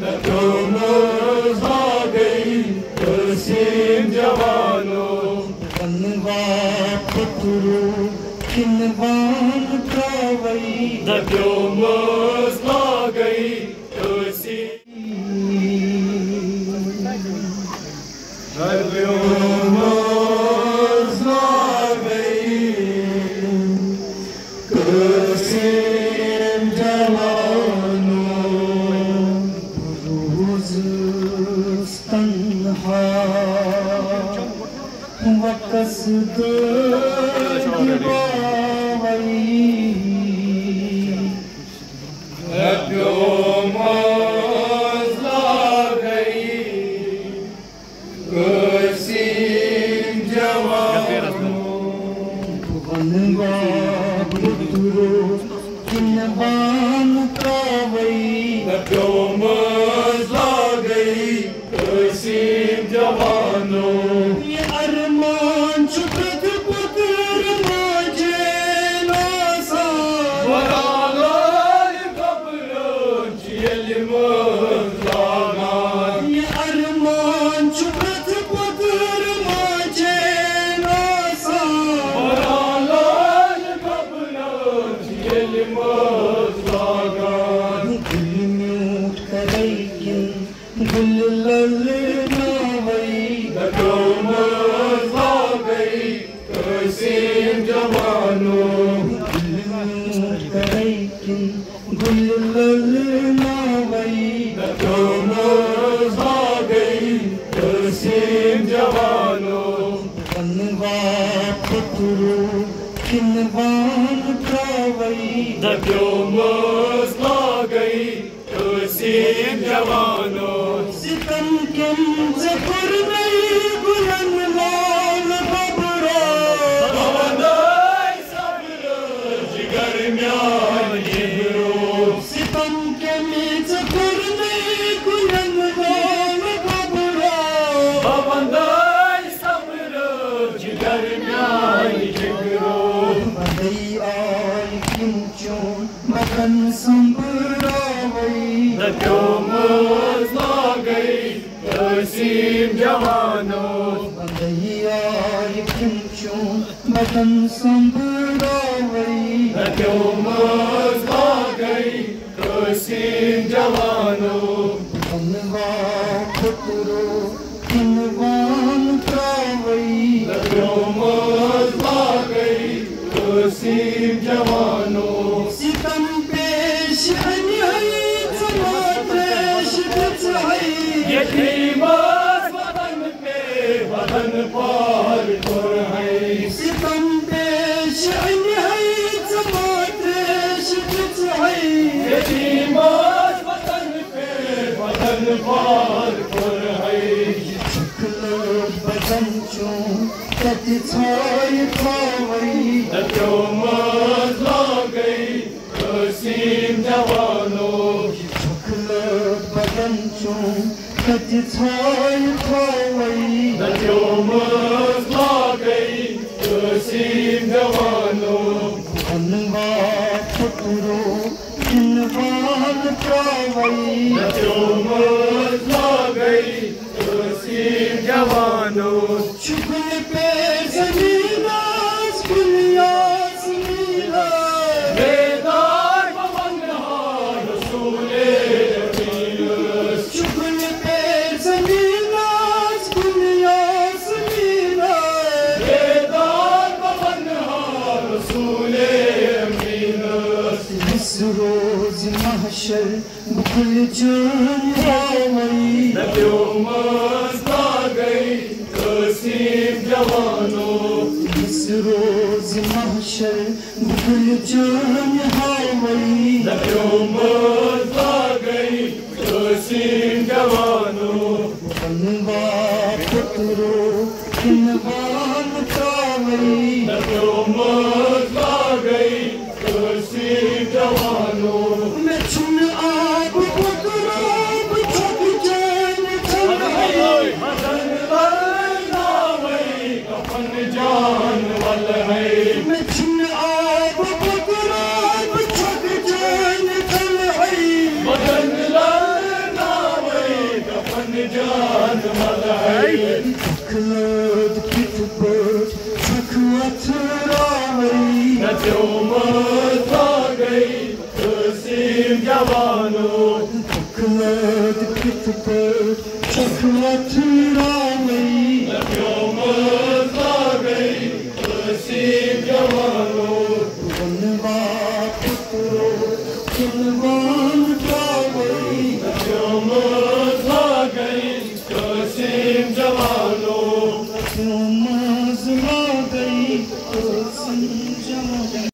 नब्योमस आ गई तसीम जवानों बनवा पुतरू किनवान कावई नब्योमस आ गई तसीम नब्योमस आ गई तसीम जवानों रोज तन्हा वकसद नब्योमस आ गई तसीम जवानों बनवा पुतरू किनवान कावई नब्योमस आ गई तसीम जवानों ये अरमान छुपत पुत्र माजे नासा वरालाय कब्र चियलमस लागान ये अरमान छुपत पुत्र माजे नासा वरालाय कब्र चियलमस लागान दिल में करैकिन दिल ललनावई नब्योमस आ गई तसीम जवानों दिल में करैकिन दिल ललनावई नब्योमस आ गई तसीम जवानों बनवा पुतरू किनवान कावई नब्योमस आ गई तसीम जवानों सितम किम ज़फ़र नहीं बुलंद लाल बबरो बवंदाय सब्र जिगर म्यान जिगरो सितम किम ज़फ़र नहीं बुलंद लाल बबरो बवंदाय सब्र जिगर म्यान जिगरो बदई आई किंचों मकन संबरावई नब्योमस आ गई तसीम जवानों बदई आई किंचों मकन संबरावई नब्योमस आ गई तसीम जवानों बनवा पुतरू किनवान कावई नब्योमस आ गई तसीम जवानों सितम पेश अन्यायी समादेश बचाई यतीमस वतन पे वतन पार कर है सितम पेश अन्यायी समादेश बचाई यतीमस वतन पे वतन पार कर है शुक्ल बदन चों कति छाय खावई नब्योमस आ गई तसीम जवानों शुक्ल बदन चों कति छाय खावई नब्योमस आ गई तसीम जवानों बनवा पुतरू किनवान कावई नब्योमस आ गई तसीम जवानों शुक्ल पे ज़मीनास बुनियास नीला बेदार पवनहार रसूले अमीर शुक्ल पे ज़मीनास बुनियास नीला बेदार पवनहार रसूले अमीर इस रोज़ महशर बुकुल जान हावई नब्योमस आ गई तसीम जवानों इस रोज़ महशर बुकुल जान हावई नब्योमस आ गई तसीम जवानों बनवा पुतरू किनवान कावई नब्योमस आ गई तसीम जवानों मैं चुन आब बदराब थक जान चल मदन नावई कफन जान वल है मैं चुन आब बदराब थक जान चल मदन नावई Çakılır kitapır çakılatırayı नचोमता गई सीम जवानों Çakılır kitapır çakılatırayı